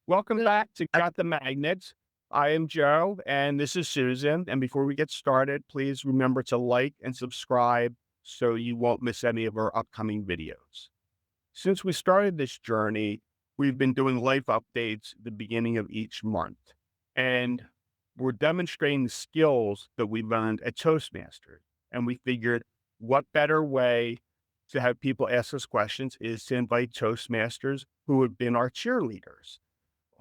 Welcome back to Got the Magnets. I am Joe and this is Susan. And before we get started, please remember to like and subscribe so you won't miss any of our upcoming videos. Since we started this journey, we've been doing life updates at the beginning of each month. And we're demonstrating the skills that we learned at Toastmasters. And we figured what better way to have people ask us questions is to invite Toastmasters who have been our cheerleaders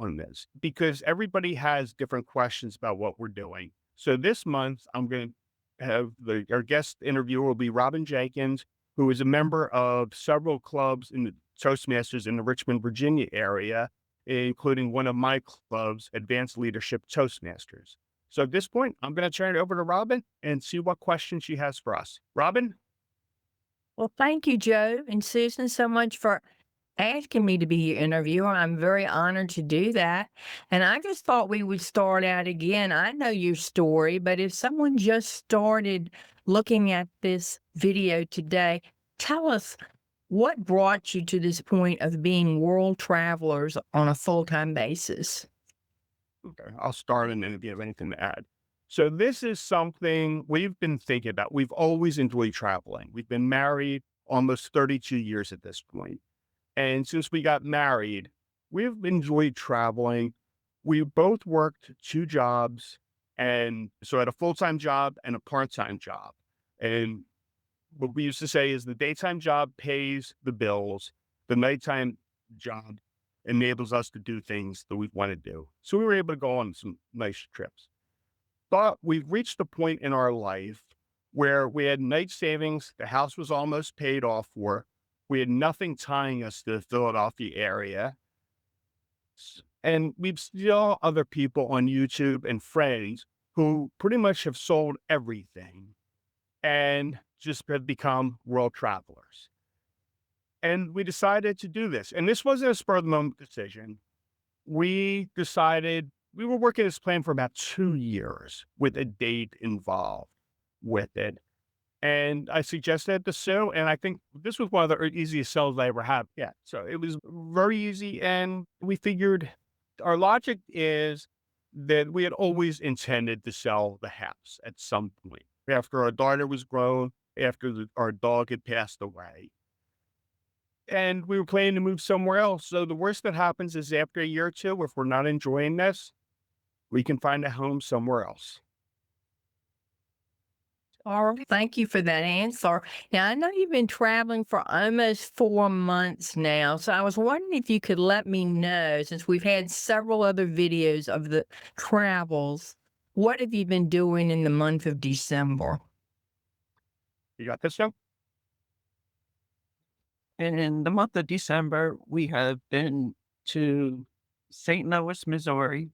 on this because everybody has different questions about what we're doing. So this month, I'm going to have our guest interviewer will be Robin Jenkins, who is a member of several clubs in the Toastmasters in the Richmond, Virginia area, including one of my clubs, Advanced Leadership Toastmasters. So at this point, I'm going to turn it over to Robin and see what questions she has for us. Robin? Well, thank you, Joe and Susan, so much for asking me to be your interviewer. I'm very honored to do that. And I just thought we would start out again. I know your story, but if someone just started looking at this video today, tell us what brought you to this point of being world travelers on a full-time basis. Okay, I'll start and then if you have anything to add. So this is something we've been thinking about. We've always enjoyed traveling. We've been married almost 32 years at this point. And since we got married, we've enjoyed traveling. We both worked two jobs. And so I had a full-time job and a part-time job. And what we used to say is the daytime job pays the bills. The nighttime job enables us to do things that we want to do. So we were able to go on some nice trips. But we've reached a point in our life where we had night savings. The house was almost paid off for. We had nothing tying us to the Philadelphia area. And we've still other people on YouTube and friends who pretty much have sold everything and just have become world travelers. And we decided to do this. And this wasn't a spur of the moment decision. We decided we were working this plan for about 2 years with a date involved with it. And I suggested it to Sue, and I think this was one of the easiest sells I ever had. Yeah. So it was very easy. And we figured our logic is that we had always intended to sell the house at some point after our daughter was grown, after our dog had passed away. And we were planning to move somewhere else. So the worst that happens is after a year or two, if we're not enjoying this, we can find a home somewhere else. All right. Thank you for that answer. Now, I know you've been traveling for almost 4 months now. So I was wondering if you could let me know, since we've had several other videos of the travels, what have you been doing in the month of December? You got this now? In the month of December, we have been to St. Louis, Missouri,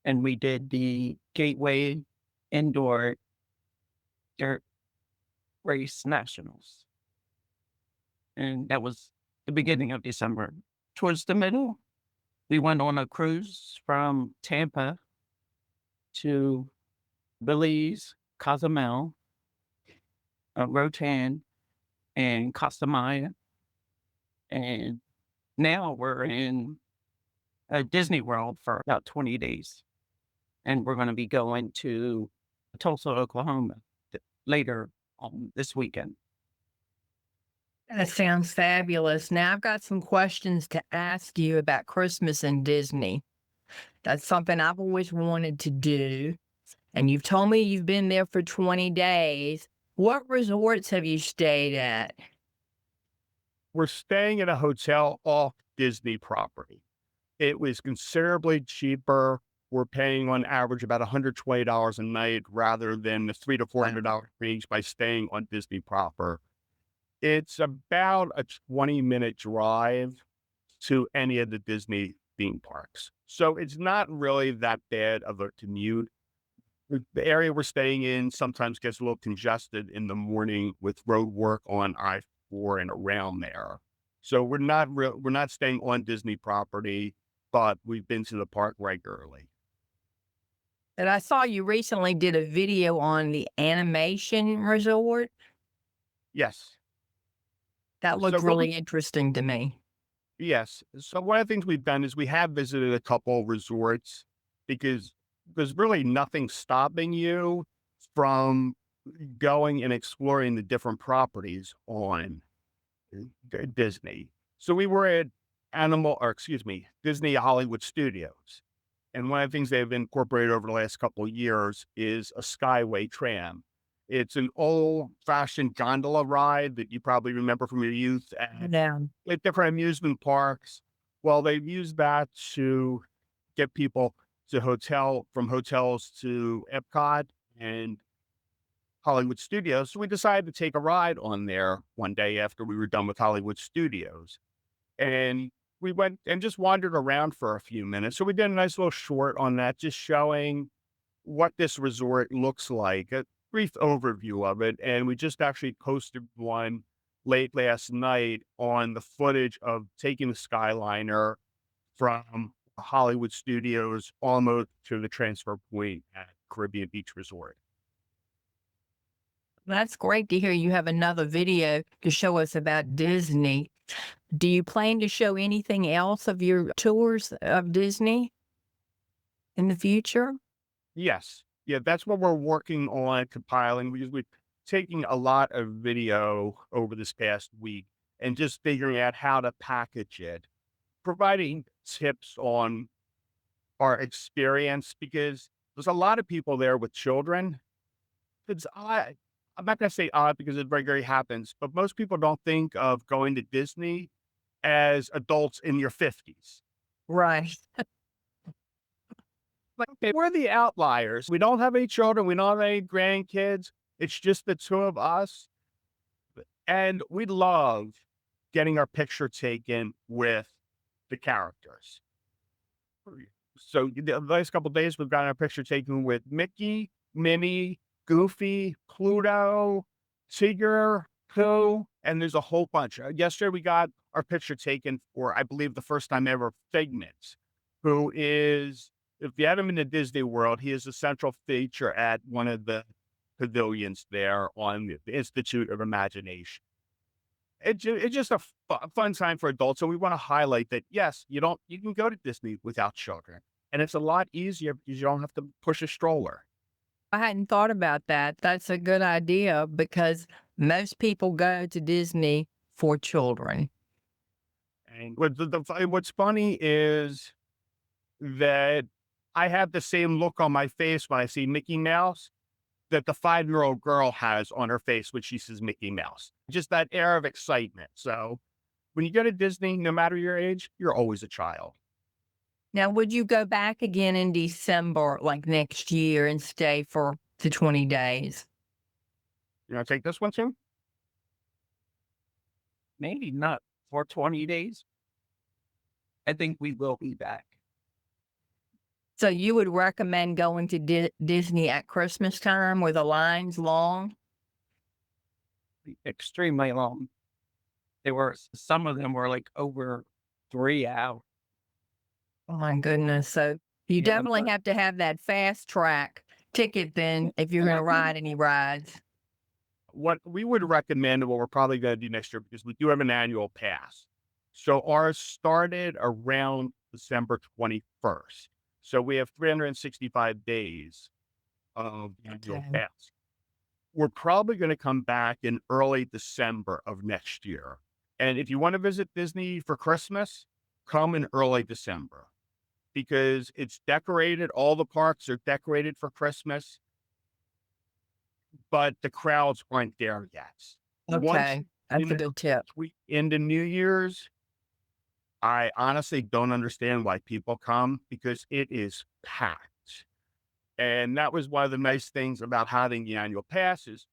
and we did the Gateway Indoor Dirt Race Nationals. And that was the beginning of December. Towards the middle, we went on a cruise from Tampa to Belize, Cozumel, Rotan, and Costa Maya. And now we're in Disney World for about 20 days. And we're going to be going to Tulsa, Oklahoma later on this weekend. That sounds fabulous. Now, I've got some questions to ask you about Christmas and Disney. That's something I've always wanted to do. And you've told me you've been there for 20 days. What resorts have you stayed at? We're staying in a hotel off Disney property. It was considerably cheaper. We're paying on average about $120 a night rather than the $300 to $400 range by staying on Disney proper. It's about a 20-minute drive to any of the Disney theme parks. So it's not really that bad of a commute. The area we're staying in sometimes gets a little congested in the morning with road work on I-4 and around there. So we're not staying on Disney property, but we've been to the park regularly. And I saw you recently did a video on the animation resort. Yes. That looked So what we really interesting to me. Yes. So one of the things we've done is we have visited a couple resorts because there's really nothing stopping you from going and exploring the different properties on Disney. So we were at Disney Hollywood Studios. And one of the things they've incorporated over the last couple of years is a Skyway tram. It's an old fashioned gondola ride that you probably remember from your youth Yeah. at different amusement parks. Well, they've used that to get people to from hotels to Epcot and Hollywood Studios. So we decided to take a ride on there one day after we were done with Hollywood Studios. And we went and just wandered around for a few minutes. So we did a nice little short on that, just showing what this resort looks like, a brief overview of it. And we just actually posted one late last night on the footage of taking the Skyliner from Hollywood Studios almost to the transfer point at Caribbean Beach Resort. That's great to hear you have another video to show us about Disney. Do you plan to show anything else of your tours of Disney in the future? Yes. Yeah, that's what we're working on compiling because we're taking a lot of video over this past week and just figuring out how to package it, providing tips on our experience because there's a lot of people there with children. It's odd. I'm not going to say odd because it regularly happens, but most people don't think of going to Disney as adults in your 50s. Right. Like, okay, we're the outliers. We don't have any children. We don't have any grandkids. It's just the two of us. And we love getting our picture taken with the characters. So the last couple of days, we've gotten our picture taken with Mickey, Minnie, Goofy, Pluto, Tigger, Pooh, and there's a whole bunch. Yesterday, we got our picture taken for, I believe, the first time ever, Figment, who is, if you haven't been to Disney World, he is a central feature at one of the pavilions there on the Institute of Imagination. It's just a fun time for adults. So we want to highlight that, yes, you can go to Disney without children. And it's a lot easier because you don't have to push a stroller. I hadn't thought about that. That's a good idea because most people go to Disney for children. And what's funny is that I have the same look on my face when I see Mickey Mouse that the 5-year-old girl has on her face when she sees Mickey Mouse. Just that air of excitement. So when you go to Disney, no matter your age, you're always a child. Now, would you go back again in December, like next year, and stay for the 20 days? You want to take this one, Tim? Maybe not for 20 days. I think we will be back. So you would recommend going to Disney at Christmas time where the line's long? Extremely long. Some of them were like over 3 hours. Oh my goodness. So you Yeah, definitely but have to have that fast track ticket then if you're going to ride any rides. What we would recommend, and what we're probably going to do next year, because we do have an annual pass. So ours started around December 21st. So we have 365 days of annual Okay. pass. We're probably going to come back in early December of next year. And if you want to visit Disney for Christmas, come in early December because it's decorated. All the parks are decorated for Christmas, but the crowds aren't there yet. Once Okay. That's a in good tip. we into New Year's, I honestly don't understand why people come because it is packed. And that was one of the nice things about having the annual passes.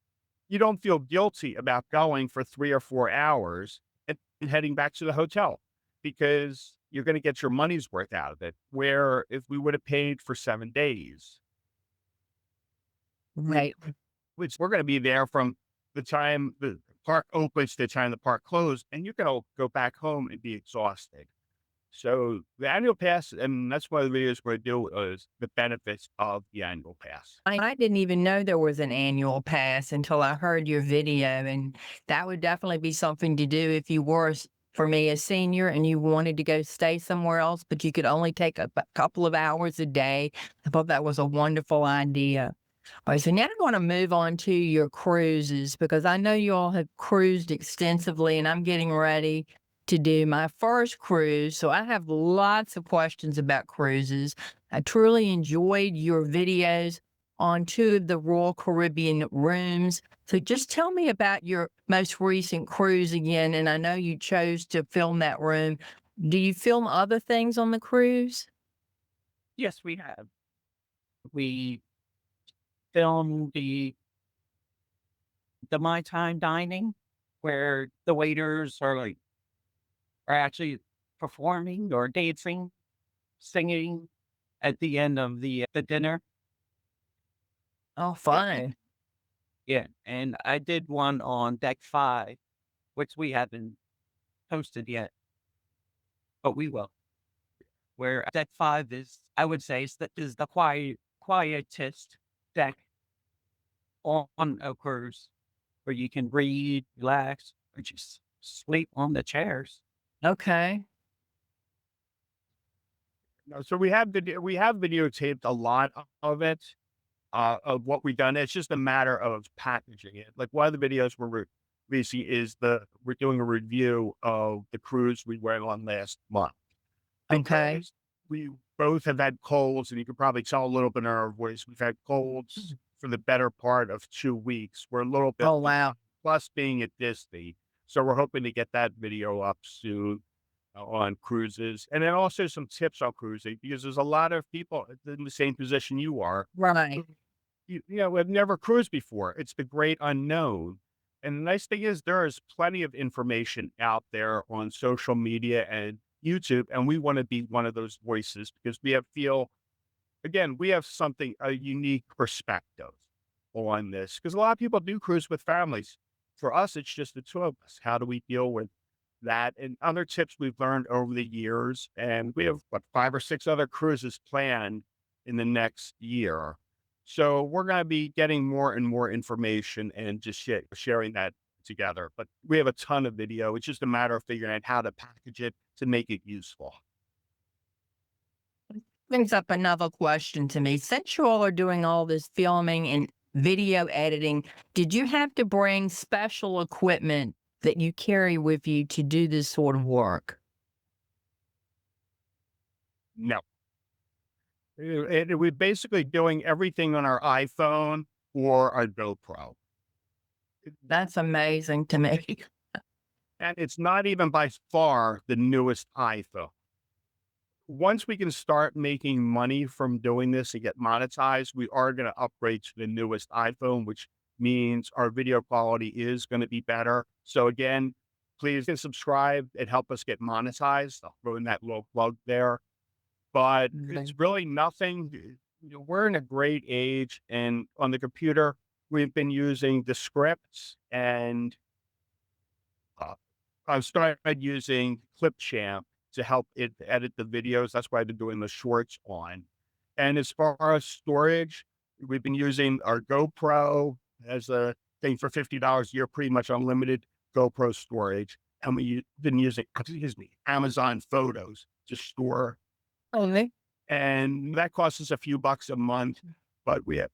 You don't feel guilty about going for 3 or 4 hours and heading back to the hotel because you're going to get your money's worth out of it. Where if we would have paid for 7 days, Right. which we're going to be there from the time the park opens to the time the park closed, and you're going to go back home and be exhausted. So the annual pass, and that's one of the videos we're going to do is the benefits of the annual pass. I didn't even know there was an annual pass until I heard your video, and that would definitely be something to do if you were for me, a senior, and you wanted to go stay somewhere else, but you could only take a couple of hours a day. I thought that was a wonderful idea. All right, so now I want to move on to your cruises because I know you all have cruised extensively, and I'm getting ready to do my first cruise. So I have lots of questions about cruises. I truly enjoyed your videos on two of the Royal Caribbean rooms. So just tell me about your most recent cruise again. And I know you chose to film that room. Do you film other things on the cruise? Yes, we have. We filmed the My Time dining, where the waiters are actually performing or dancing, singing at the end of the dinner. Oh, Yeah, fun. yeah, and I did one on deck 5, which we haven't posted yet, but we will. Where deck 5 is, I would say, is the quietest deck on a cruise, where you can read, relax, or just sleep on the chairs. Okay. No, so we have videotaped a lot of it, of what we've done. It's just a matter of packaging it. Like one of the videos releasing is we're doing a review of the cruise we went on last month. Okay. Because we both have had colds, and you can probably tell a little bit in our voice, we've had colds for the better part of 2 weeks. We're a little bit Oh, wow. plus being at Disney. So we're hoping to get that video up soon on cruises. And then also some tips on cruising because there's a lot of people in the same position you are. Right. You know, have never cruised before. It's the great unknown. And the nice thing is there is plenty of information out there on social media and YouTube, and we want to be one of those voices because we have something, a unique perspective on this. Because a lot of people do cruise with families. For us, it's just the two of us. How do we deal with that and other tips we've learned over the years? And we have what 5 or 6 other cruises planned in the next year. So we're going to be getting more and more information and just sharing that together. But we have a ton of video. It's just a matter of figuring out how to package it to make it useful. Brings up another question to me. Since you all are doing all this filming and video editing, did you have to bring special equipment that you carry with you to do this sort of work? No, we're basically doing everything on our iPhone or our GoPro. That's amazing to me. And it's not even by far the newest iPhone. Once we can start making money from doing this and get monetized, we are going to upgrade to the newest iPhone, which means our video quality is going to be better. So again, please hit subscribe and help us get monetized. I'll throw in that little plug there. But it's really nothing. We're in a great age, and on the computer, we've been using the scripts, and uh, I've started using Clipchamp to help it edit the videos. That's why I've been doing the shorts on. And as far as storage, we've been using our GoPro as a thing for $50 a year, pretty much unlimited GoPro storage. And we've been using, excuse me, Amazon Photos to store, Okay. and that costs us a few bucks a month, but we have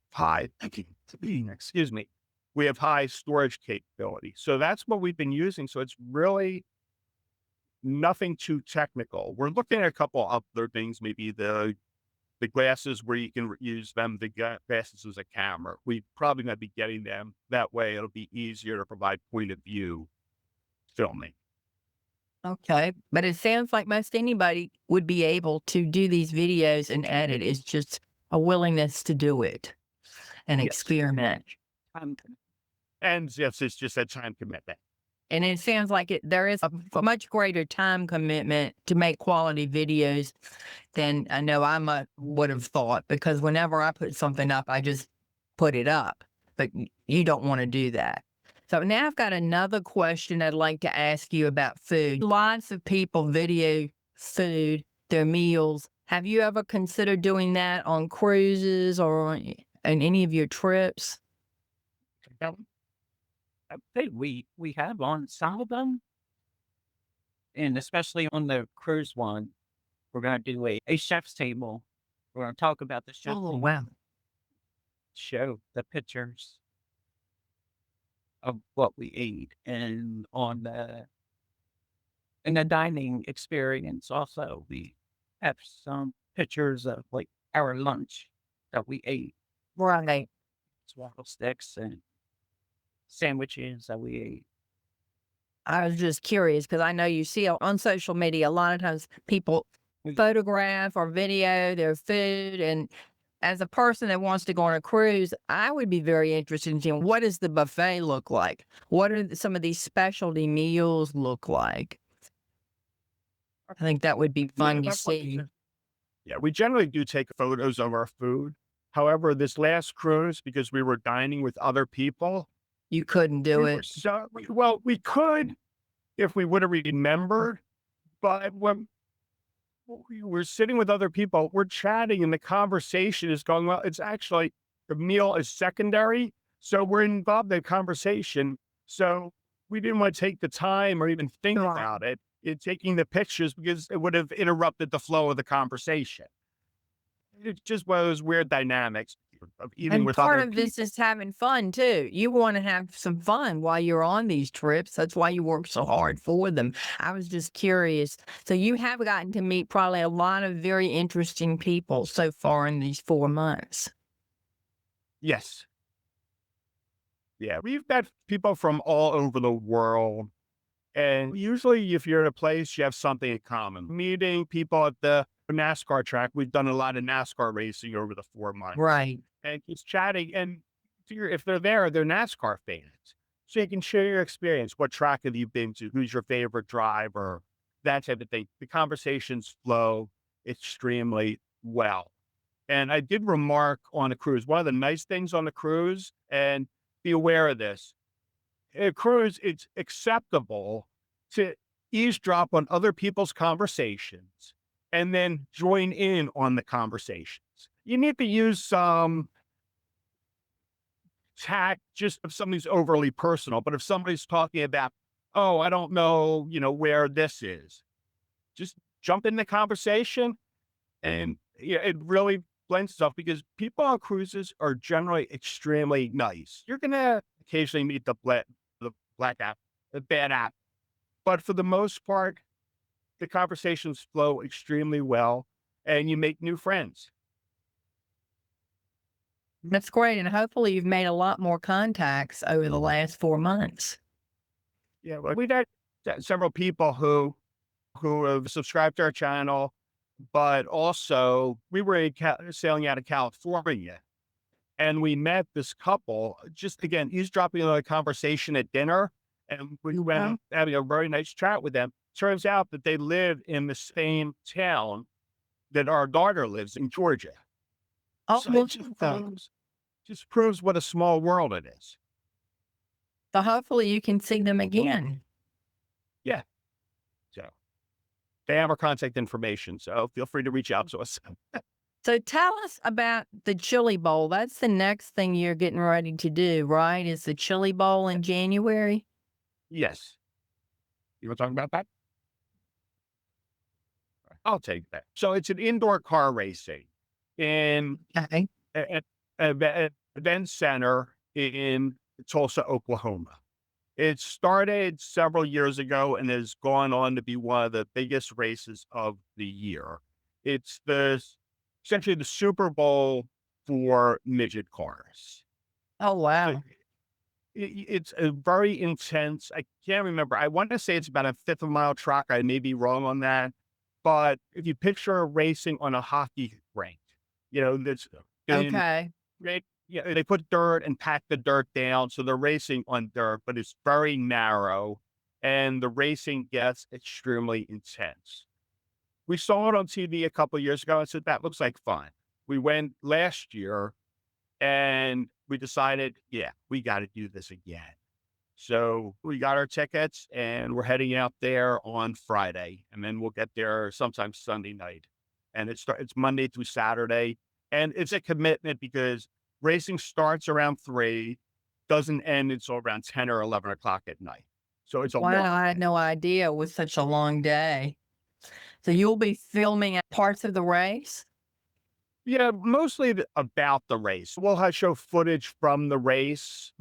excuse me, we have high storage capability. So that's what we've been using. So it's really nothing too technical. We're looking at a couple other things, maybe the glasses where you can use them, glasses as a camera. We probably going to be getting them that way. It'll be easier to provide point of view filming. Okay. But it sounds like most anybody would be able to do these videos and edit. It's just a willingness to do it and Yes. experiment. Um, And yes, it's just a time commitment. And it sounds like there is a much greater time commitment to make quality videos than I know would have thought, because whenever I put something up, I just put it up. But you don't want to do that. So now I've got another question I'd like to ask you about food. Lots of people video food, their meals. Have you ever considered doing that on cruises or in any of your trips? I think we have on some of them. And especially on the cruise one, we're going to do a chef's table. We're going to talk about the chef Oh, table, wow. show the pictures of what we ate, and on the in the dining experience also we have some pictures of like our lunch that we ate, Right. waffle sticks and sandwiches that we ate. I was just curious because I know you see on social media a lot of times people photograph or video their food. And as a person that wants to go on a cruise, I would be very interested in seeing what does the buffet look like? What are some of these specialty meals look like? I think that would be Yeah, fun to that's what see. yeah, we generally do take photos of our food. However, this last cruise, because we were dining with other people, You couldn't we do were it. so well, we could if we would have remembered, but when we were sitting with other people, we're chatting and the conversation is going well. It's actually the meal is secondary. So we're involved in the conversation. So we didn't want to take the time or even think Right. about it in taking the pictures because it would have interrupted the flow of the conversation. It's just one of those weird dynamics of eating And with part other of this people. is having fun too. You want to have some fun while you're on these trips. That's why you work so hard for them. I was just curious. So you have gotten to meet probably a lot of very interesting people so far in these 4 months. Yes. Yeah. We've met people from all over the world. And usually, if you're at a place, you have something in common. Meeting people at the NASCAR track, we've done a lot of NASCAR racing over the 4 months, Right. and just chatting. And if they're there, they're NASCAR fans, so you can share your experience. What track have you been to? Who's your favorite driver? That type of thing. The conversations flow extremely well. And I did remark on a cruise. One of the nice things on the cruise, and be aware of this, at cruise, it's acceptable to eavesdrop on other people's conversations and then join in on the conversations. You need to use some tact just if something's overly personal, but if somebody's talking about, oh, I don't know, where this is, just jump in the conversation. And yeah, it really blends itself because people on cruises are generally extremely nice. You're gonna occasionally meet the black app, the bad app, but for the most part, the conversations flow extremely well, and you make new friends. That's great. And hopefully you've made a lot more contacts over the last 4 months. Yeah, well, we've had several people who have subscribed to our channel, but also we were sailing out of California. And we met this couple, just again, eavesdropping on a conversation at dinner. And we went Oh, having a very nice chat with them. Turns out that they live in the same town that our daughter lives in Georgia. oh, So it well, just proves what a small world it is. so hopefully you can see them again. Yeah. So they have our contact information. So feel free to reach out to us. So tell us about the Chili Bowl. That's the next thing you're getting ready to do, right? Is the Chili Bowl in January? Yes. You want to talk about that? I'll take that. So it's an indoor car racing in Okay. at event center in Tulsa, Oklahoma. It started several years ago and has gone on to be one of the biggest races of the year. It's essentially the Super Bowl for midget cars. Oh, So wow. it's a very intense. I can't remember. I want to say it's about a fifth of a mile track. I may be wrong on that, but if you picture racing on a hockey rink, that's in Okay. right. Yeah, they put dirt and pack the dirt down, so they're racing on dirt, but it's very narrow, and the racing gets extremely intense. We saw it on TV a couple of years ago and said that looks like fun. We went last year and we decided, yeah, we got to do this again. So we got our tickets and we're heading out there on Friday, and then we'll get there sometime Sunday night. And it's Monday through Saturday, and it's a commitment because racing starts around 3, doesn't end until around 10 or 11 o'clock at night. So it's a Wow, long I had day. no idea it was such a long day. So you'll be filming at parts of the race? Yeah, mostly about the race. We'll have show footage from the race,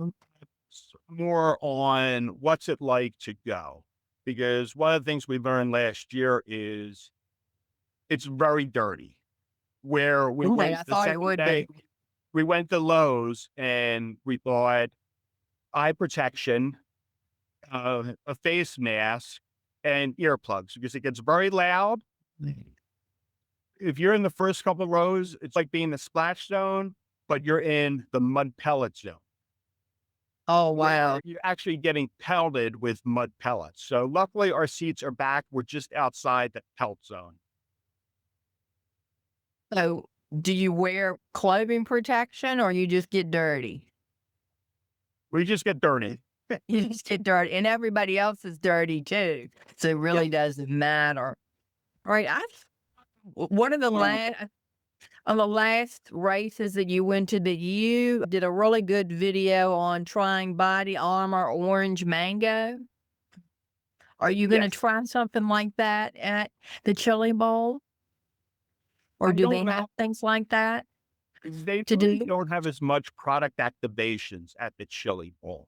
more on what's it like to go. Because one of the things we learned last year is it's very dirty. Where we Okay, went I the thought it second would day, be. we went to Lowe's and we bought eye protection, a face mask, and earplugs because it gets very loud. If you're in the first couple rows, it's like being in the splash zone, but you're in the mud pellet zone Oh, where wow. you're actually getting pelted with mud pellets. So luckily our seats are back. We're just outside the pelt zone. So do you wear clothing protection or you just get dirty? We just get dirty. You just get dirty and everybody else is dirty too. So it Yeah. really doesn't matter. All right. One of the last on the last races that you went to that you did a really good video on trying Body Armor Orange Mango. Are you gonna Yes. try something like that at the Chili Bowl? Or I do they don't know. have things like that They to really do? don't have as much product activations at the Chili Bowl.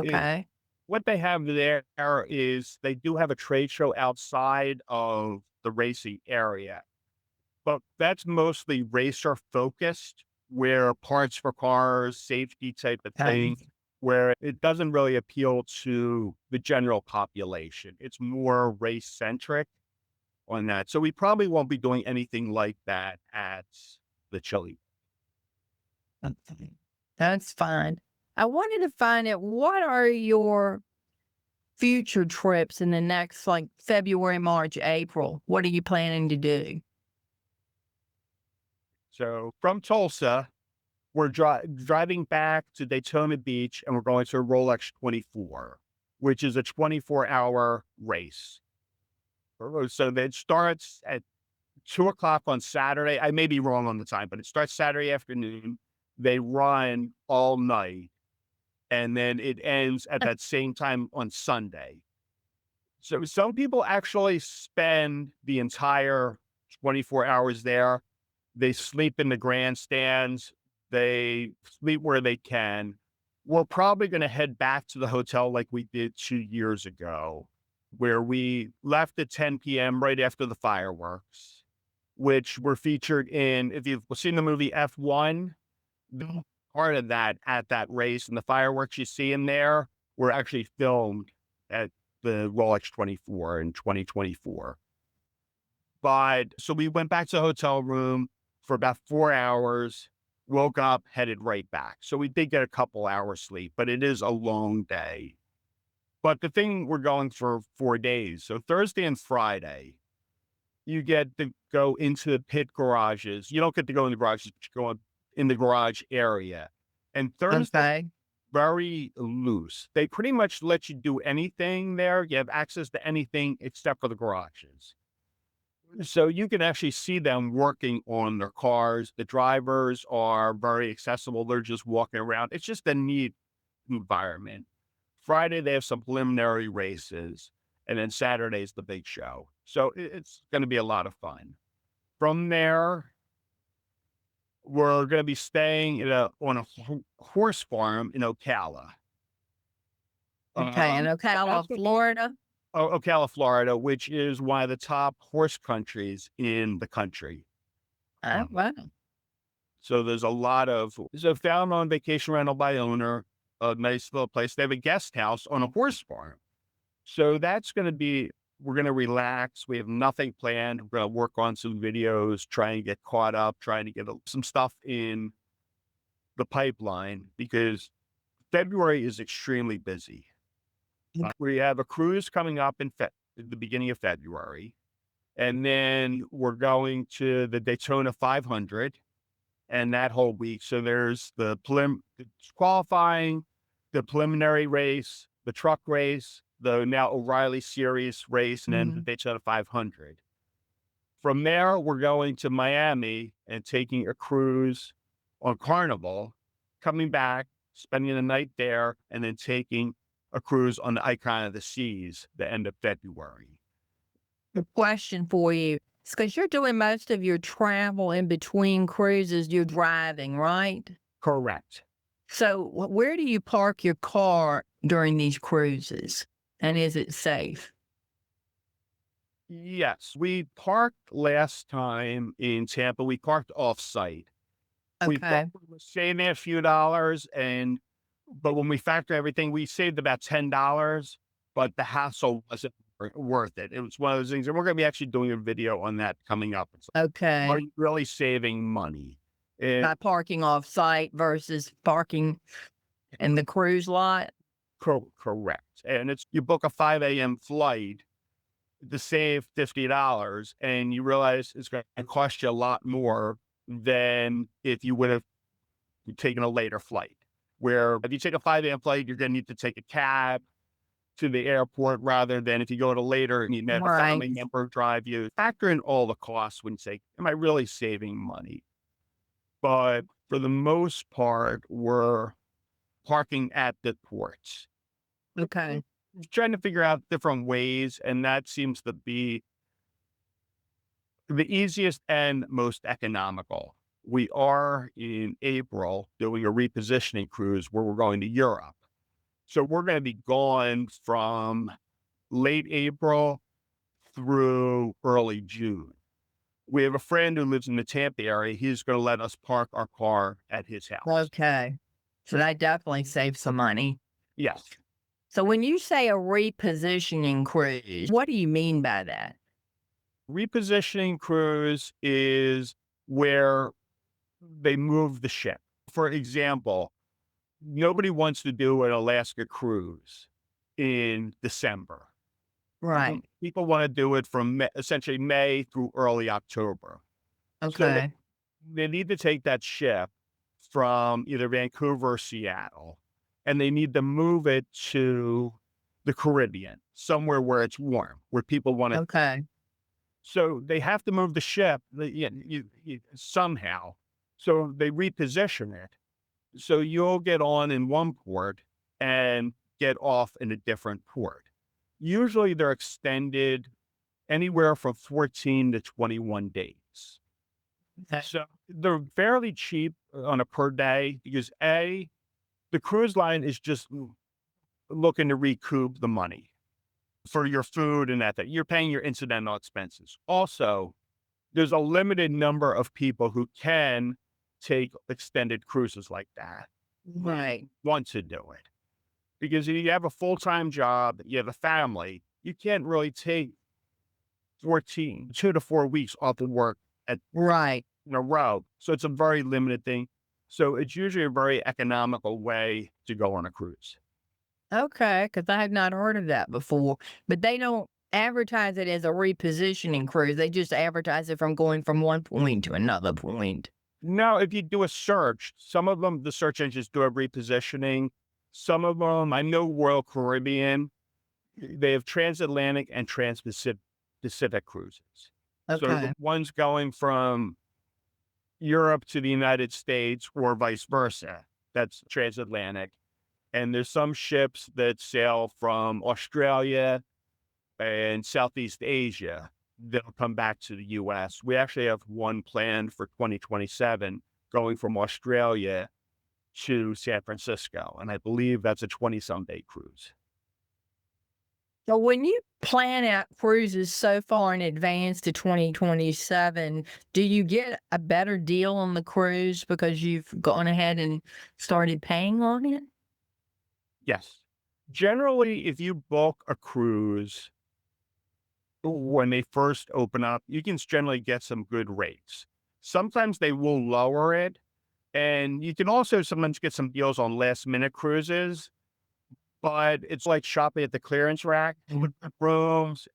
It, Okay. what they have there is they do have a trade show outside of the racing area, but that's mostly racer focused, where parts for cars, safety type of Okay. thing, where it doesn't really appeal to the general population. It's more race centric on that. So we probably won't be doing anything like that at the Chili. Okay. That's fine. I wanted to find out what are your future trips in the next like February, March, April? What are you planning to do? So from Tulsa, we're driving back to Daytona Beach and we're going to a Rolex 24, which is a 24-hour race. So that starts at 2 o'clock on Saturday. I may be wrong on the time, but it starts Saturday afternoon. They run all night and then it ends at that same time on Sunday. So some people actually spend the entire 24 hours there. They sleep in the grandstands. They sleep where they can. We're probably going to head back to the hotel like we did 2 years ago, where we left at 10 p.m. right after the fireworks, which were featured in, if you've seen the movie F1, the part of that at that race and the fireworks you see in there were actually filmed at the Rolex 24 in 2024. But so we went back to the hotel room for about 4 hours, woke up, headed right back. So we did get a couple hours sleep, but it is a long day. But the thing, we're going for 4 days. So Thursday and Friday, you get to go into the pit garages. You don't get to go in the garages, but you go in the garage area. And Thursday, Okay. very loose. They pretty much let you do anything there. You have access to anything except for the garages. So you can actually see them working on their cars. The drivers are very accessible. They're just walking around. It's just a neat environment. Friday, they have some preliminary races. And then Saturday's the big show. So it's going to be a lot of fun. From there, we're going to be staying on a horse farm in Ocala. Okay. In Ocala, That's Florida. Ocala, Florida, which is one of the top horse countries in the country. Oh, Um, wow. so there's a lot of, so found on vacation rental by owner, a nice little place. They have a guest house on a horse farm. So that's going to be, we're going to relax. We have nothing planned. We're going to work on some videos, try and get caught up, trying to get some stuff in the pipeline because February is extremely busy. We have a cruise coming up in the beginning of February. And then we're going to the Daytona 500 and that whole week. So there's the qualifying, the preliminary race, the truck race, the now O'Reilly Series race, and then the Mhm. Daytona 500. From there, we're going to Miami and taking a cruise on Carnival, coming back, spending the night there, and then taking a cruise on the Icon of the Seas the end of February. The question for you is because you're doing most of your travel in between cruises, you're driving, right? Correct. So, where do you park your car during these cruises? And is it safe? Yes, we parked last time in Tampa. We parked off-site. We thought Okay. we were saving a few dollars, but when we factor everything, we saved about $10, but the hassle wasn't worth it. It was one of those things, and we're going to be actually doing a video on that coming up. It's like, are Okay. you really saving money? And By parking off site versus parking in the cruise lot? correct. And it's you book a 5 a.m. flight to save $50, and you realize it's going to cost you a lot more than if you would have taken a later flight. Where if you take a 5 a.m. flight, you're going to need to take a cab to the airport rather than if you go to later and you have a Right. family member drive you. Factor in all the costs when you say, am I really saving money? But for the most part, we're parking at the ports. Okay. Trying to figure out different ways, and that seems to be the easiest and most economical. We are in April doing a repositioning cruise where we're going to Europe. So we're going to be gone from late April through early June. We have a friend who lives in the Tampa area. He's going to let us park our car at his house. Okay. So that definitely saves some money. Yes. So when you say a repositioning cruise, what do you mean by that? Repositioning cruise is where they move the ship. For example, nobody wants to do an Alaska cruise in December. Right. People want to do it from essentially May through early October. So Okay. they need to take that ship from either Vancouver or Seattle, and they need to move it to the Caribbean, somewhere where it's warm, where people want to. Okay. So they have to move the ship somehow. So they reposition it. So you'll get on in one port and get off in a different port. Usually they're extended anywhere from 14 to 21 days. Okay. So they're fairly cheap on a per day because the cruise line is just looking to recoup the money for your food and that. You're paying your incidental expenses. Also, there's a limited number of people who can take extended cruises like that, Right. want to do it. Because if you have a full-time job, you have a family, you can't really take 2 to 4 weeks off of work Right. in a row. So it's a very limited thing. So it's usually a very economical way to go on a cruise. Okay. Because I have not heard of that before. But they don't advertise it as a repositioning cruise. They just advertise it from going from one point to another point. Now, if you do a search, some of them, the search engines do a repositioning. Some of them, I know Royal Caribbean, they have transatlantic and Pacific cruises. So Okay. the ones going from Europe to the United States or vice versa, that's transatlantic. And there's some ships that sail from Australia and Southeast Asia that'll come back to the US. We actually have one planned for 2027 going from Australia to San Francisco. And I believe that's a 20-some day cruise. So when you plan out cruises so far in advance to 2027, do you get a better deal on the cruise because you've gone ahead and started paying on it? Yes. Generally, if you book a cruise when they first open up, you can generally get some good rates. Sometimes they will lower it. And you can also sometimes get some deals on last minute cruises, but it's like shopping at the clearance rack with the rooms.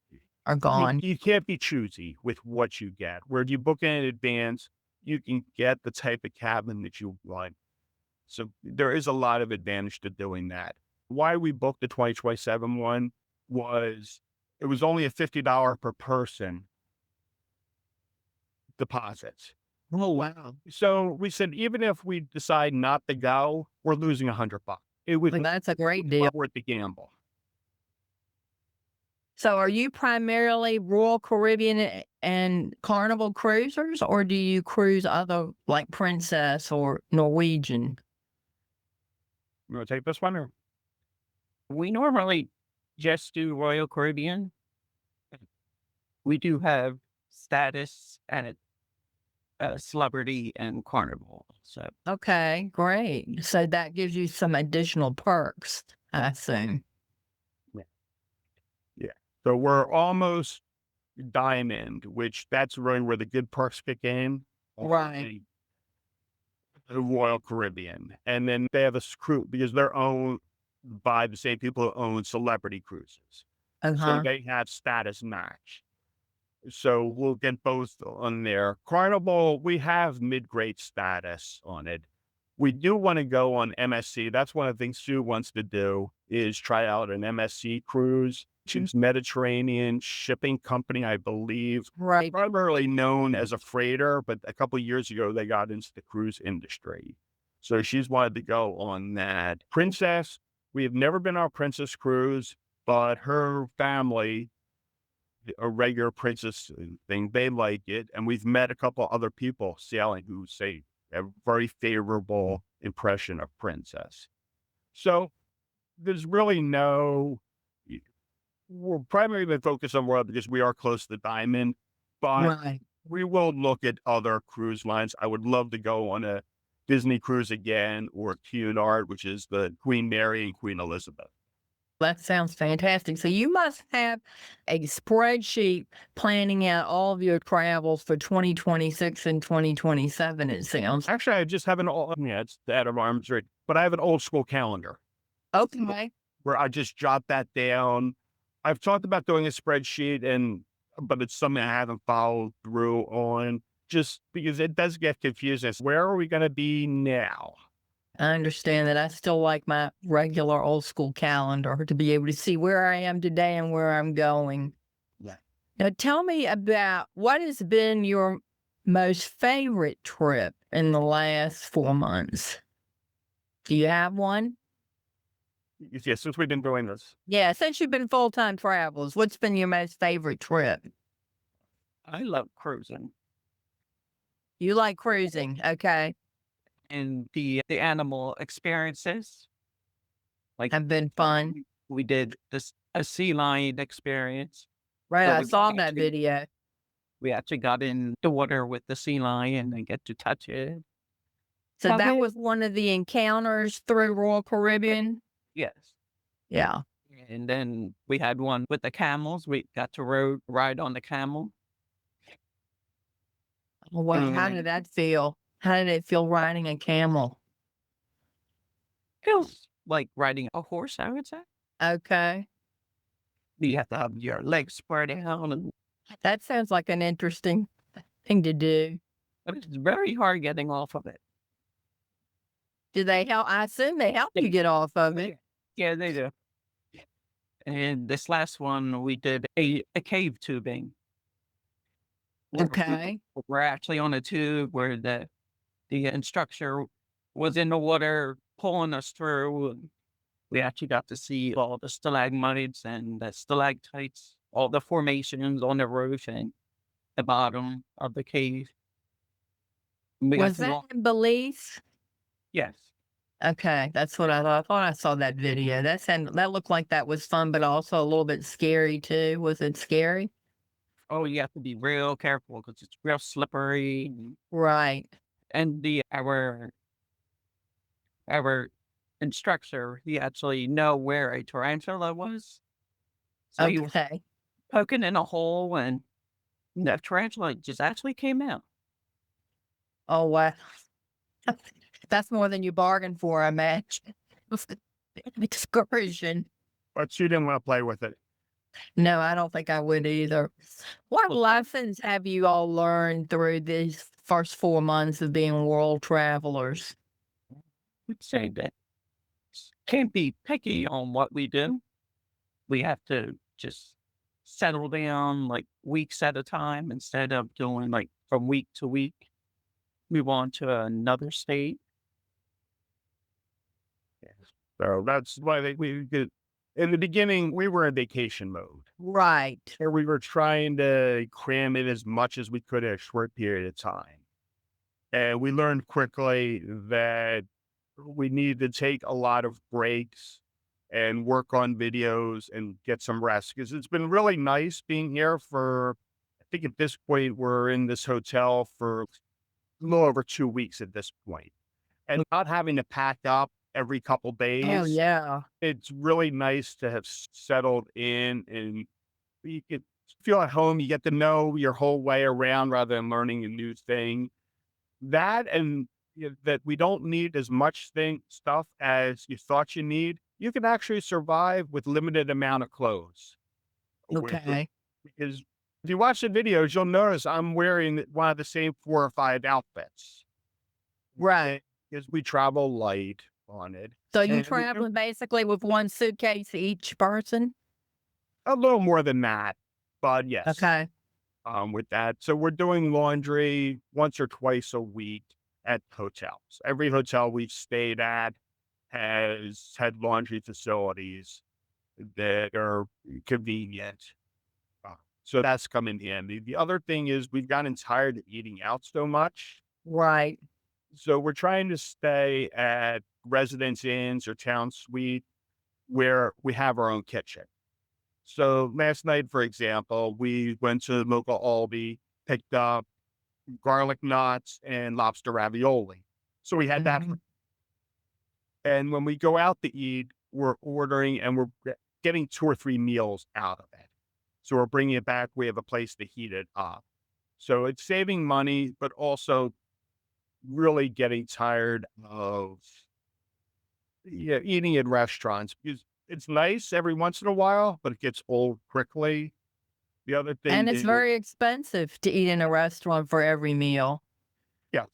Are You, gone. you can't be choosy with what you get. Where if you book in advance, you can get the type of cabin that you want. So there is a lot of advantage to doing that. Why we booked the 2027 one was it was only a $50 per person deposit. Oh, wow. So we said, even if we decide not to go, we're losing $100. it was Like, that's a great deal. well worth the gamble. So are you primarily Royal Caribbean and Carnival cruisers, or do you cruise other like Princess or Norwegian? You want to take this one? Or? We normally just do Royal Caribbean. We do have status and celebrity and carnival. So Okay, great. So that gives you some additional perks, I assume. Yeah. Yeah. So we're almost diamond, which that's really where the good perks kick in. Right. The Royal Caribbean. And then they have a crew because they're owned by the same people who own celebrity cruises. So Uh-huh. they have status match. So we'll get both on there. Carnival, we have mid-grade status on it. We do want to go on MSC. That's one of the things Sue wants to do is try out an MSC cruise. She's Mediterranean shipping company, I believe. Right. Primarily known as a freighter, but a couple of years ago they got into the cruise industry. So she's wanted to go on that. Princess, we have never been on a Princess cruise, but her family, a regular Princess thing, they like it. And we've met a couple other people sailing who say a very favorable impression of Princess. So there's really no, we're primarily focused on World because we are close to Diamond, but Right. we will look at other cruise lines. I would love to go on a Disney cruise again or Cunard, which is the Queen Mary and Queen Elizabeth. That sounds fantastic. So you must have a spreadsheet planning out all of your travels for 2026 and 2027, it sounds. Actually, I just have an old, yeah, it's out of arms right, but I have an old school calendar Okay. where I just jot that down. I've talked about doing a spreadsheet but it's something I haven't followed through on just because it does get confusing. Where are we going to be now? I understand that. I still like my regular old school calendar to be able to see where I am today and where I'm going. Yeah. Now, tell me about what has been your most favorite trip in the last 4 months? Do you have one? Yeah, since we've been doing this. Yeah, since you've been full time travelers, what's been your most favorite trip? I love cruising You like cruising, okay? and the animal experiences. Like Have been fun. we did this a sea lion experience Right, where I saw that video. we actually got in the water with the sea lion and get to touch it. So that Okay. was one of the encounters through Royal Caribbean? Yes. Yeah. And then we had one with the camels. We got to ride on the camel. Well, how did that feel? How did it feel riding a camel? Feels like riding a horse, I would say. Okay. You have to have your legs spread out, and That sounds like an interesting thing to do. but it's very hard getting off of it. Do they help? I assume they help you get off of it. Yeah, they do. And this last one, we did a cave tubing. Okay. We're actually on a tube where the instructor was in the water pulling us through. And we actually got to see all the stalagmites and the stalactites, all the formations on the roof and the bottom of the cave. And we got Was to that walk. in Belize? Yes. Okay, that's what I thought. I thought I saw that video. That looked like that was fun, but also a little bit scary too. Was it scary? Oh, you have to be real careful because it's real slippery. Right. And the our instructor, he actually know where a tarantula was. So he was Okay. poking in a hole and the tarantula just actually came out. Oh wow. That's more than you bargained for, I imagine. Excursion. But she didn't want to play with it. No, I don't think I would either. What Well, lessons have you all learned through these first 4 months of being world travelers? we'd say that can't be picky on what we do. We have to just settle down like weeks at a time instead of doing like from week to week. Move on to another state. So that's why we did. In the beginning, we were in vacation mode, Right. and we were trying to cram in as much as we could in a short period of time. And we learned quickly that we needed to take a lot of breaks and work on videos and get some rest because it's been really nice being here for, I think at this point, we're in this hotel for a little over 2 weeks at this point, and not having to pack up every couple Oh, days. yeah. It's really nice to have settled in and you can feel at home. You get to know your whole way around rather than learning a new thing. That and that we don't need as much stuff as you thought you need. You can actually survive with limited amount of clothes. With Okay. because if you watch the videos, you'll notice I'm wearing one of the same 4 or 5 outfits. Right. And because we travel light on it. So you And we do traveling basically with one suitcase each person? a little more than that. But yes, Okay. with that. So we're doing laundry once or twice a week at hotels. Every hotel we've stayed at has had laundry facilities that are convenient. Uh, So that's come in handy. The other thing is we've gotten tired of eating out so much. Right. So we're trying to stay at residence inns or town suite where we have our own kitchen. So last night, for example, we went to the local Aldi, picked up garlic knots and lobster ravioli. So we had that. Mhm. And when we go out to eat, we're ordering and we're getting 2 or 3 meals out of it. So we're bringing it back. We have a place to heat it up. So it's saving money, but also really getting tired of eating in restaurants because it's nice every once in a while, but it gets old quickly. The other thing And it's is, very expensive to eat in a restaurant for every meal. yes,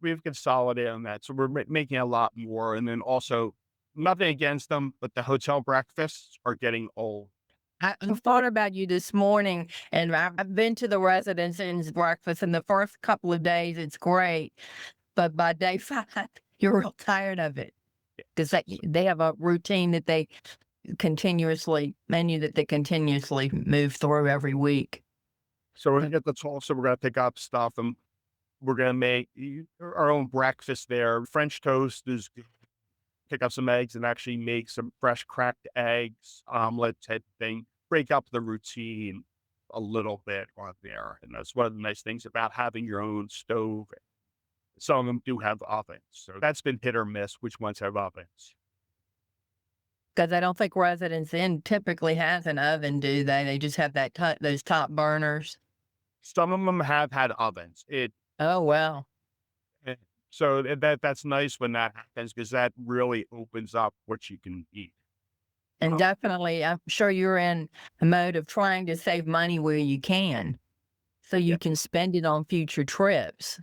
we've consolidated on that. So we're making a lot more. And then also, nothing against them, but the hotel breakfasts are getting old. I thought about you this morning, and I've been to the Residence Inn's breakfast, and the first couple of days, it's great. But by day 5, you're real tired of it because they have a routine that they menu that they continuously move through every week. So we're gonna get the also we're gonna pick up stuff and we're gonna make our own breakfast there. French toast is good. Pick up some eggs and actually make some fresh cracked eggs, omelet type thing. Break up the routine a little bit on there. And that's one of the nice things about having your own stove. Some of them do have ovens. So that's been hit or miss which ones have ovens. Because I don't think Residence Inn typically has an oven, do they? They just have those top burners. Some of them have had ovens. Oh, well. Eh, so that's nice when that happens because that really opens up what you can eat. And Uh, definitely, I'm sure you're in a mode of trying to save money where you can so yeah, you can spend it on future trips.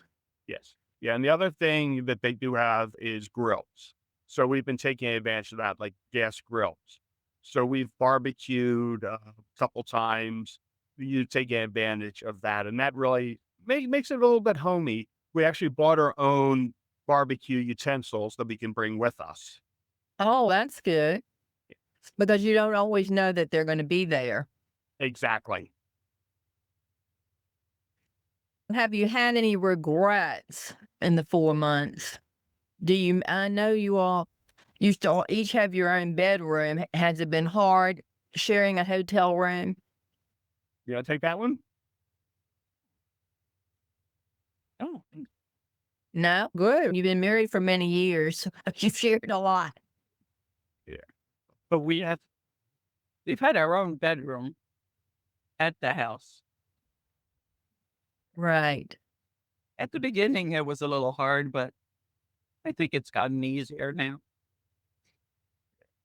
yes. Yeah, and the other thing that they do have is grills. So we've been taking advantage of that, like gas grills. So we've barbecued a couple times. You take advantage of that, and that really makes it a little bit homey. We actually bought our own barbecue utensils that we can bring with us. Oh, that's good because you don't always know that they're going to be there. Exactly. Have you had any regrets in the 4 months? I know you all used to each have your own bedroom. Has it been hard sharing a hotel room? You want to take that one? Oh, No? Good. You've been married for many years. You've shared a lot. Yeah. but we've had our own bedroom at the house. Right. At the beginning, it was a little hard, but I think it's gotten easier now.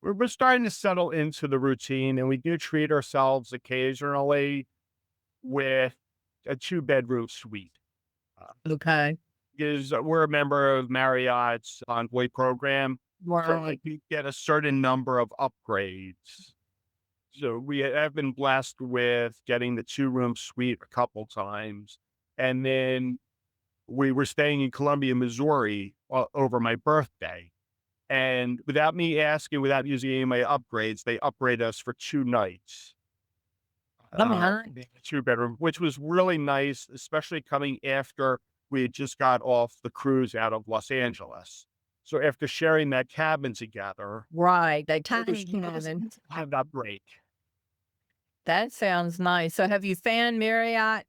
We're starting to settle into the routine, and we do treat ourselves occasionally with a 2 bedroom suite. Uh, Okay. because we're a member of Marriott's Envoy program. So Right. like you get a certain number of upgrades. So we have been blessed with getting the 2 room suite a couple times. And then we were staying in Columbia, Missouri over my birthday. And without me asking, without using any of my upgrades, they upgrade us for 2 nights. I mean, Being a two-bedroom, which was really nice, especially coming after we had just got off the cruise out of Los Angeles. So after sharing that cabin together, right. They it was tiny cabin. have that break. That sounds nice. So have you found Marriott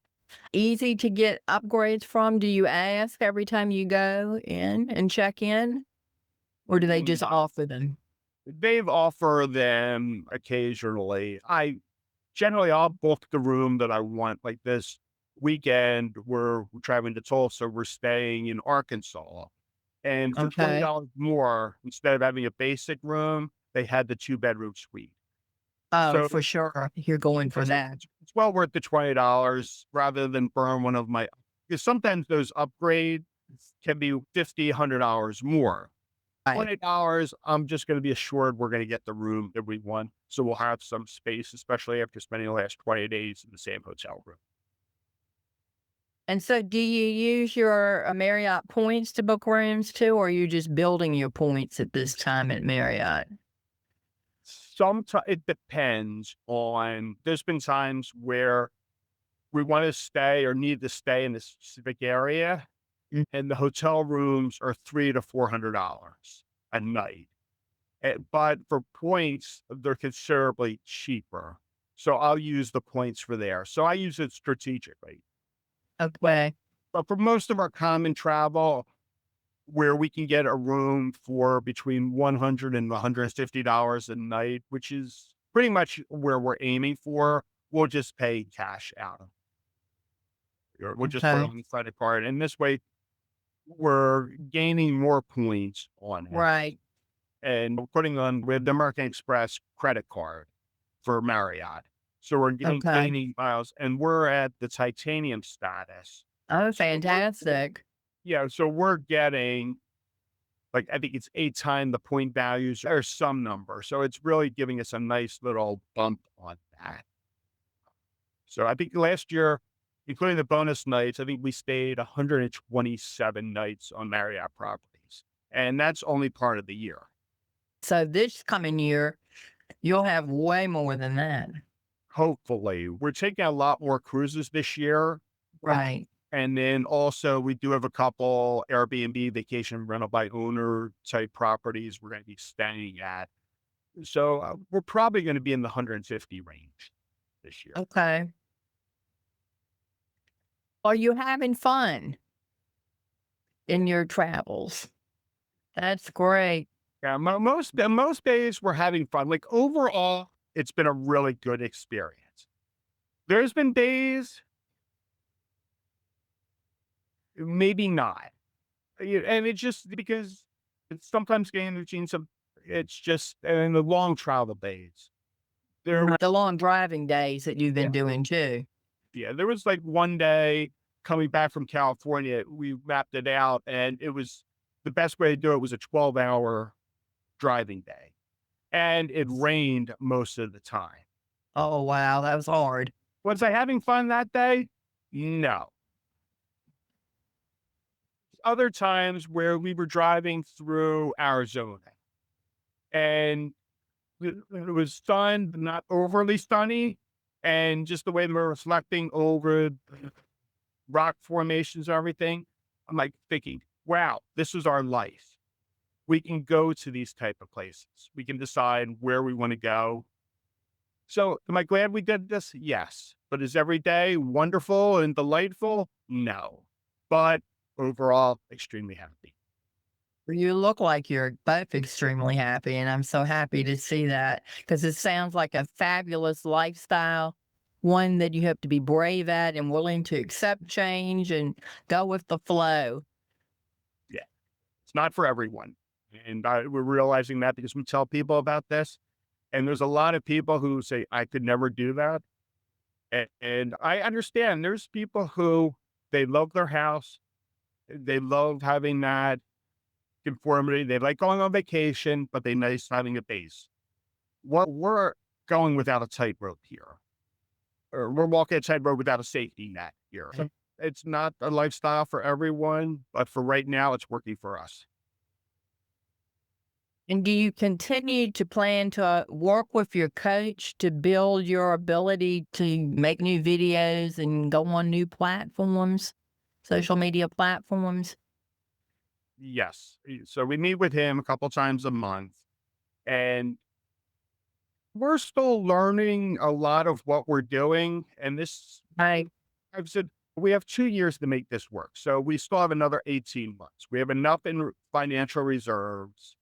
easy to get upgrades from? Do you ask every time you go in and check in? Or do they just Mm, offer them? They've offered them occasionally. I'll book the room that I want. Like this weekend, we're traveling to Tulsa. We're staying in Arkansas. And for Okay. $20 more, instead of having a basic room, they had the two-bedroom suite. Oh, So for sure. You're going for that. it's well worth the $20 rather than burn one of my, because sometimes those upgrades can be $50, $100 more. Right. $20, I'm just going to be assured we're going to get the room that we want. So we'll have some space, especially after spending the last 20 days in the same hotel room. And so do you use your Marriott points to book rooms too, or are you just building your points at this time at Marriott? Sometimes it depends on, there's been times where we want to stay or need to stay in this specific area, Mm. and the hotel rooms are $300 to $400 a night. But for points, they're considerably cheaper. So I'll use the points for there. So I use it strategically. Okay. But for most of our common travel, where we can get a room for between $100 and $150 a night, which is pretty much where we're aiming for, we'll just pay cash out of it. Or we'll just put it Okay. on the credit card. And this way, we're gaining more points on it. Right. And we're putting on with the American Express credit card for Marriott. So we're Okay. gaining miles, and we're at the titanium status. Oh, So we're, fantastic. yeah, so we're getting, like, I think it's 8 times the point values or some number. So it's really giving us a nice little bump on that. So I think last year, including the bonus nights, I think we stayed 127 nights on Marriott properties. And that's only part of the year. So this coming year, you'll have way more than that. Hopefully, we're taking a lot more cruises this year. Right. And then also we do have a couple Airbnb vacation rental by owner type properties we're going to be staying at. So we're probably going to be in the 150 range this year. Okay. Are you having fun in your travels? That's great. Yeah, most days we're having fun. Like overall, it's been a really good experience. There's been days, maybe not. And it's just because it's sometimes getting routine. Some it's just in the long travel days. There, The long driving days that you've yeah, been doing too. yeah. There was like one day coming back from California, we mapped it out, and it was the best way to do it was a 12-hour driving day, and it rained most of the time. Oh, wow. That was hard. Was I having fun that day? No. Other times where we were driving through Arizona and it was sun, but not overly sunny. And just the way they were reflecting over the rock formations and everything, I'm like thinking, wow, this is our life. We can go to these type of places. We can decide where we want to go. So am I glad we did this? Yes. But is every day wonderful and delightful? No. But overall, extremely happy. You look like you're both extremely happy, and I'm so happy to see that because it sounds like a fabulous lifestyle, one that you have to be brave at and willing to accept change and go with the flow. Yeah. It's not for everyone. And we're realizing that because we tell people about this. And there's a lot of people who say, I could never do that. And I understand there's people who they love their house. They love having that conformity. They like going on vacation, but they miss having a base. What we're going without a tightrope here, or we're walking a tightrope without a safety net here. So it's not a lifestyle for everyone, but for right now, it's working for us. And do you continue to plan to work with your coach to build your ability to make new videos and go on new platforms, social media platforms? Yes. So we meet with him a couple times a month, and we're still learning a lot of what we're doing. And this, Right. I've said, we have 2 years to make this work. So we still have another 18 months. We have enough in financial reserves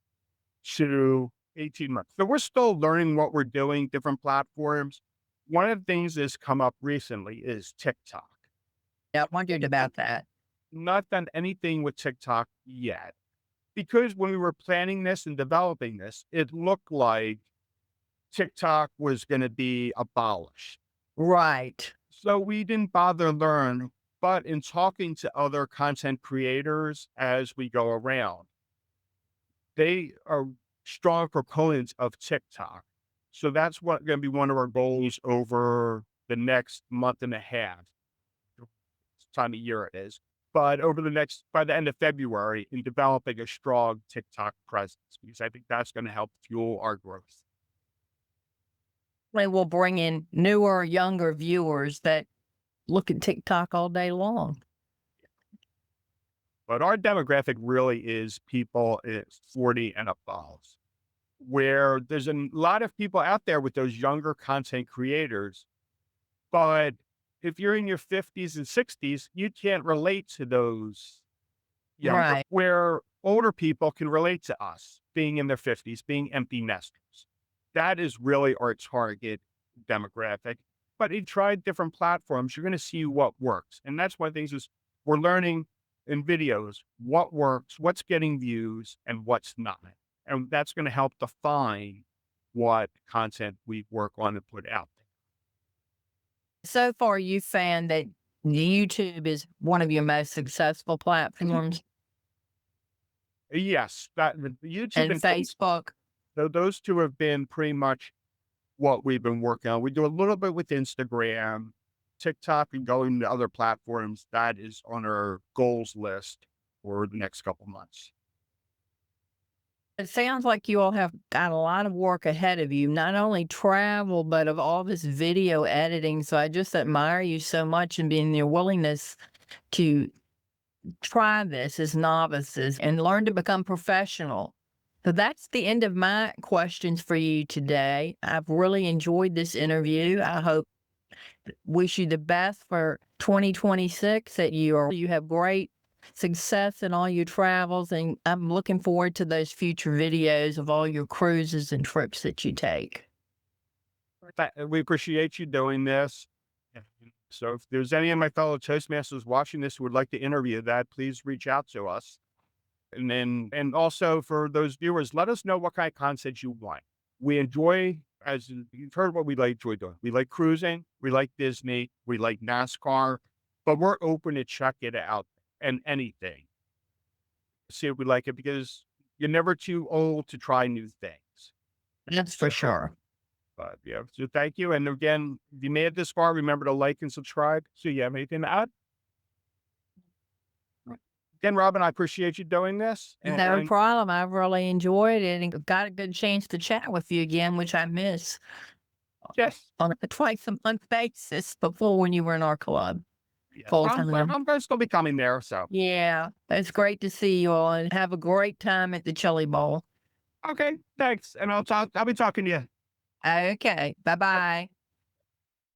to 18 months. So we're still learning what we're doing, different platforms. One of the things that's come up recently is TikTok. Yeah, I wondered about that. Not done anything with TikTok yet because when we were planning this and developing this, it looked like TikTok was going to be abolished. Right. So we didn't bother learn. But in talking to other content creators as we go around, they are strong proponents of TikTok. So that's what going to be one of our goals over the next month and a half, time of year it is. But over the next, by the end of February, in developing a strong TikTok presence, because I think that's going to help fuel our growth. We will bring in newer, younger viewers that look at TikTok all day long. But our demographic really is people 40 and above, where there's a lot of people out there with those younger content creators. But if you're in your 50s and 60s, you can't relate to those younger, Right. where older people can relate to us being in their 50s, being empty nesters. That is really our target demographic. But you try different platforms, you're going to see what works. And that's one of the things is we're learning in videos what works, what's getting views, and what's not. And that's going to help define what content we work on and put out So far, you found that YouTube is one of your most successful there. platforms Yes, that the YouTube and and Facebook. so those two have been pretty much what we've been working on. We do a little bit with Instagram, TikTok, and going to other platforms. That is on our goals list for the next couple months. It sounds like you all have got a lot of work ahead of you, not only travel, but of all this video editing. So I just admire you so much and being your willingness to try this as novices and learn to become professional. So that's the end of my questions for you today. I've really enjoyed this interview. I hope wish you the best for 2026 that you have great success in all your travels, and I'm looking forward to those future videos of all your cruises and trips that you take. We appreciate you doing this. Yeah. So if there's any of my fellow Toastmasters watching this who would like to interview that, please reach out to us. And also for those viewers, let us know what kind of content you want. We enjoy, as you've heard, what we like to doing. We like cruising, we like Disney, we like NASCAR, but we're open to check it out and anything. See if we like it because you're never too old to try new things. That's for sure. But yeah, so thank you. And again, if you made it this far, remember to like and subscribe. So you have anything to add? Again, Robin, I appreciate you doing this. No problem. I've really enjoyed it and got a good chance to chat with you again, which I miss yes, on a twice a month basis before when you were in our club yes. full I'm, time. I'm going to still be coming there. So, Yeah, it's great to see you all and have a great time at the Chili Bowl. okay, thanks. And I'll be talking to you. Okay, bye bye.